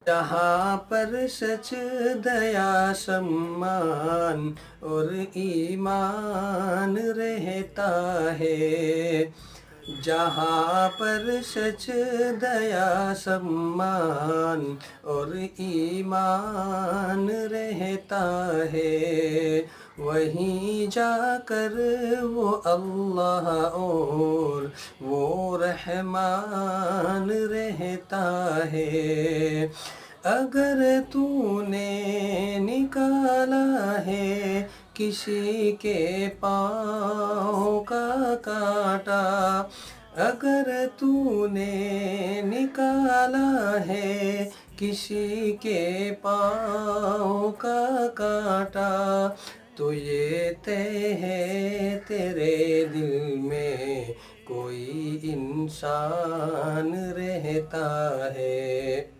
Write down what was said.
جہاں پر سچ دیا سمان اور ایمان رہتا ہے، جہاں پر سچ دیا سمان اور ایمان رہتا ہے، وہیں جا کر وہ اللہ اور وہ رحمان رہتا ہے۔ اگر تو نے نکالا ہے کسی کے پاؤں کا کانٹا، اگر تو نے نکالا ہے کسی کے پاؤں کا کانٹا، تو یہ طے ہے تیرے دل میں کوئی انسان رہتا ہے۔